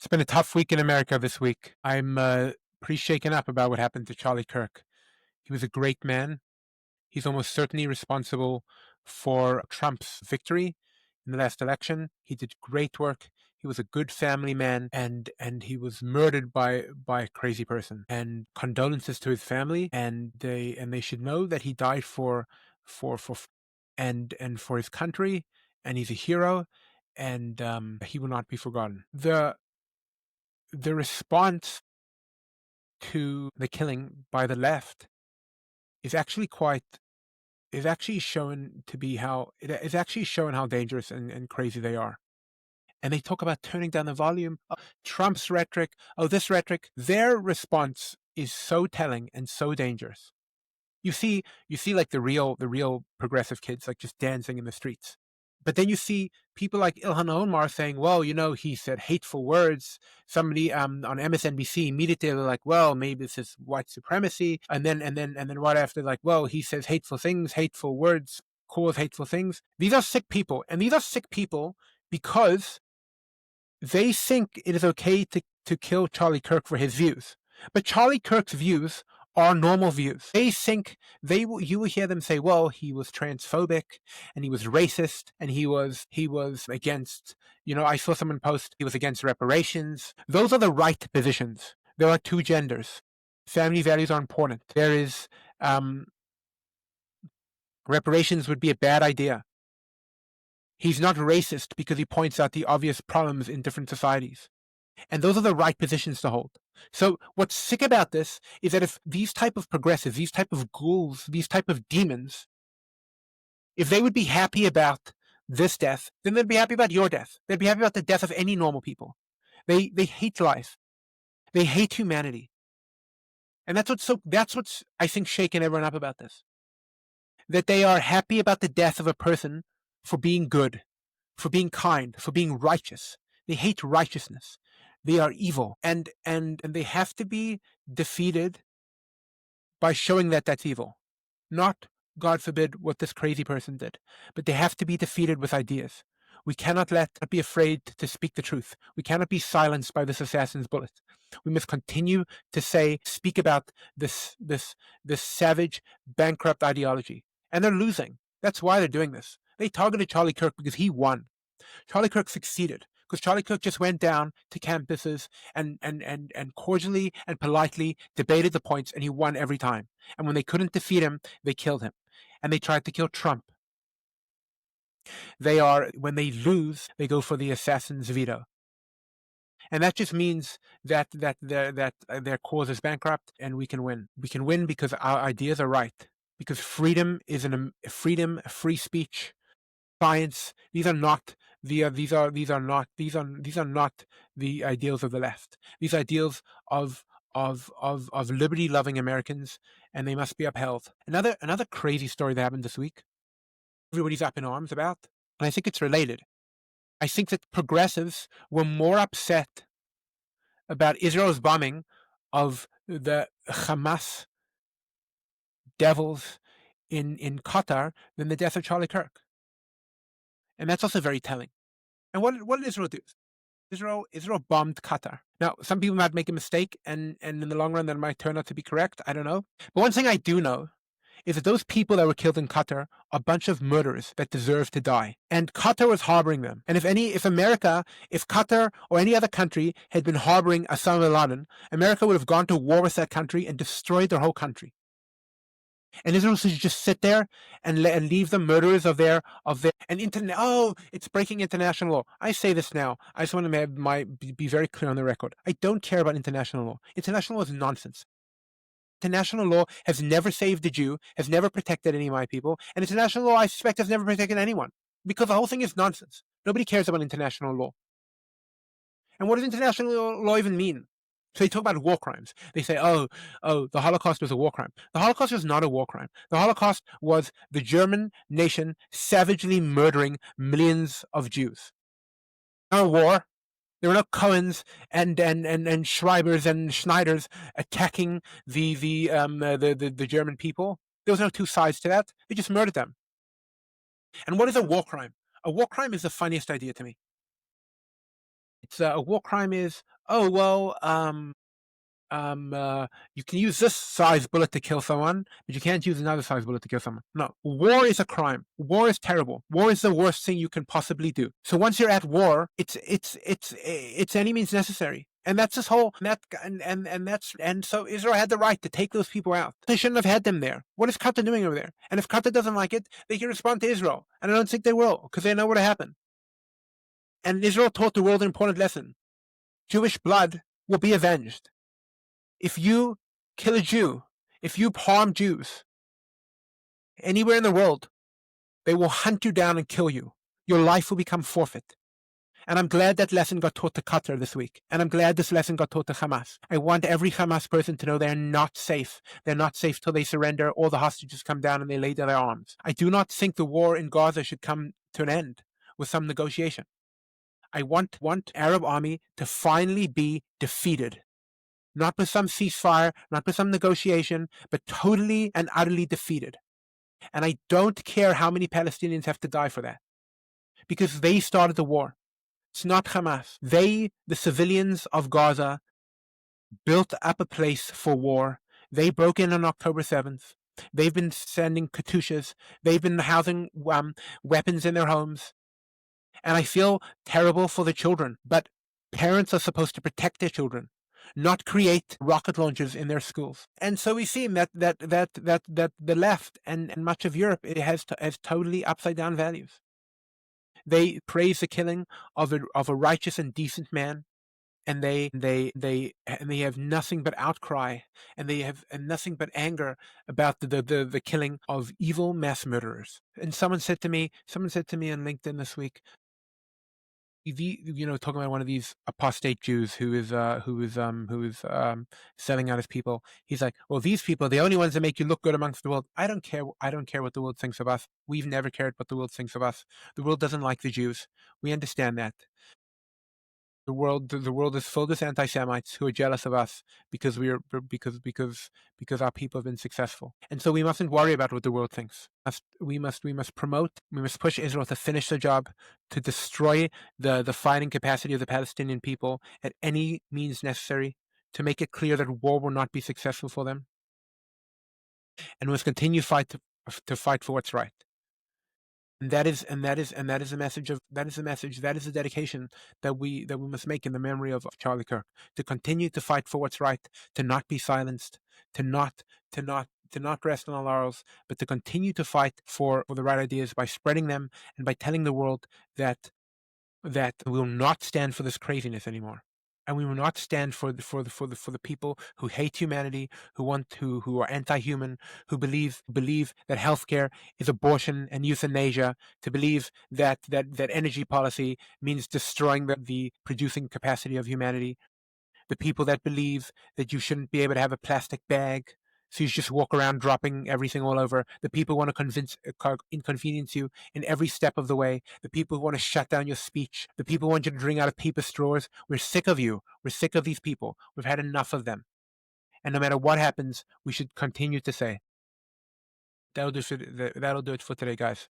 It's been a tough week in America this week. I'm pretty shaken up about what happened to Charlie Kirk. He was a great man. He's almost certainly responsible for Trump's victory in the last election. He did great work. He was a good family man, and he was murdered by a crazy person. And condolences to his family. And they should know that he died for and for his country. And he's a hero. And he will not be forgotten. The response to the killing by the left is actually quite is actually shown to be how it is actually showing how dangerous and crazy they are. And they talk about turning down the volume. Trump's rhetoric, this rhetoric. Their response is so telling and so dangerous. You see like the real progressive kids like just dancing in the streets. But then you see people like Ilhan Omar saying, well, he said hateful words. Somebody on MSNBC immediately were like, well, maybe this is white supremacy. And then right after, like, well, he says hateful things, hateful words, cause hateful things. These are sick people. And these are sick people because they think it is okay to kill Charlie Kirk for his views. But Charlie Kirk's views are normal views. They think you will hear them say, well, he was transphobic and he was racist and he was against, I saw someone post he was against reparations. Those are the right positions. There are two genders. Family values are important. There is reparations would be a bad idea. He's not racist because he points out the obvious problems in different societies. And those are the right positions to hold. So what's sick about this is that if these type of progressives, these type of ghouls, these type of demons, if they would be happy about this death, then they'd be happy about your death. They'd be happy about the death of any normal people. They hate life. They hate humanity. And that's what's I think shaking everyone up about this. That they are happy about the death of a person for being good, for being kind, for being righteous. They hate righteousness. They are evil, and they have to be defeated by showing that that's evil. Not, God forbid, what this crazy person did, but they have to be defeated with ideas. We cannot be afraid to speak the truth. We cannot be silenced by this assassin's bullet. We must continue to speak about this savage, bankrupt ideology. And they're losing. That's why they're doing this. They targeted Charlie Kirk because he won. Charlie Kirk succeeded because Charlie Kirk just went down to campuses and cordially and politely debated the points, and he won every time. And when they couldn't defeat him, they killed him. And they tried to kill Trump. When they lose, they go for the assassin's veto. And that just means that their cause is bankrupt, and we can win. We can win because our ideas are right. Because freedom is free speech, science. These are not the ideals of the left. These ideals of liberty-loving Americans, and they must be upheld. Another crazy story that happened this week. Everybody's up in arms about, and I think it's related. I think that progressives were more upset about Israel's bombing of the Hamas devils in Qatar than the death of Charlie Kirk. And that's also very telling. And what did Israel do? Israel bombed Qatar. Now, some people might make a mistake, and in the long run, that might turn out to be correct. I don't know. But one thing I do know is that those people that were killed in Qatar are a bunch of murderers that deserve to die. And Qatar was harboring them. And if Qatar or any other country had been harboring Osama bin Laden, America would have gone to war with that country and destroyed their whole country. And Israel should just sit there and leave the murderers of their it's breaking international law. I say this now. I just want to be very clear on the record. I don't care about international law. International law is nonsense. International law has never saved a Jew, has never protected any of my people, and international law, I suspect, has never protected anyone, because the whole thing is nonsense. Nobody cares about international law. And what does international law even mean? So they talk about war crimes. They say, the Holocaust was a war crime. The Holocaust was not a war crime. The Holocaust was the German nation savagely murdering millions of Jews. Not a war. There were no Cohens and Schreibers and Schneiders attacking the German people. There was no two sides to that. They just murdered them. And what is a war crime? A war crime is the funniest idea to me. It's a war crime is oh well, you can use this size bullet to kill someone, but you can't use another size bullet to kill someone. No, war is a crime. War is terrible. War is the worst thing you can possibly do. So once you're at war, it's any means necessary. And that's this whole and so Israel had the right to take those people out. They shouldn't have had them there. What is Qatar doing over there? And if Qatar doesn't like it, they can respond to Israel. And I don't think they will, because they know what'll happen. And Israel taught the world an important lesson. Jewish blood will be avenged. If you kill a Jew, if you harm Jews anywhere in the world, they will hunt you down and kill you. Your life will become forfeit. And I'm glad that lesson got taught to Qatar this week. And I'm glad this lesson got taught to Hamas. I want every Hamas person to know they're not safe. They're not safe till they surrender, all the hostages come down and they lay down their arms. I do not think the war in Gaza should come to an end with some negotiation. I want Arab army to finally be defeated. Not with some ceasefire, not with some negotiation, but totally and utterly defeated. And I don't care how many Palestinians have to die for that, because they started the war. It's not Hamas. They, the civilians of Gaza, built up a place for war. They broke in on October 7th. They've been sending Katyushas. They've been housing weapons in their homes. And I feel terrible for the children, but parents are supposed to protect their children, not create rocket launchers in their schools. And so we see that the left and much of Europe, it has totally upside down values. They praise the killing of a righteous and decent man, and they have nothing but outcry, and they have nothing but anger about the killing of evil mass murderers. And someone said to me on LinkedIn this week, talking about one of these apostate Jews who is selling out his people. He's like, well, these people are the only ones that make you look good amongst the world. I don't care what the world thinks of us. We've never cared what the world thinks of us. The world doesn't like the Jews. We understand that. The world is filled with anti-Semites who are jealous of us because our people have been successful. And so we mustn't worry about what the world thinks. We must push Israel to finish the job, to destroy the fighting capacity of the Palestinian people at any means necessary, to make it clear that war will not be successful for them. And we must continue to fight for what's right. And that is the dedication that we must make in the memory of Charlie Kirk, to continue to fight for what's right, to not be silenced, to not rest on our laurels, but to continue to fight for the right ideas by spreading them and by telling the world that we will not stand for this craziness anymore. And we will not stand for the people who hate humanity, who are anti-human, who believe that healthcare is abortion and euthanasia, to believe that energy policy means destroying the producing capacity of humanity, the people that believe that you shouldn't be able to have a plastic bag, so you just walk around dropping everything all over. The people who want to inconvenience you in every step of the way. The people who want to shut down your speech. The people who want you to drink out of paper straws. We're sick of you. We're sick of these people. We've had enough of them. And no matter what happens, we should continue to say, that'll do it for today, guys.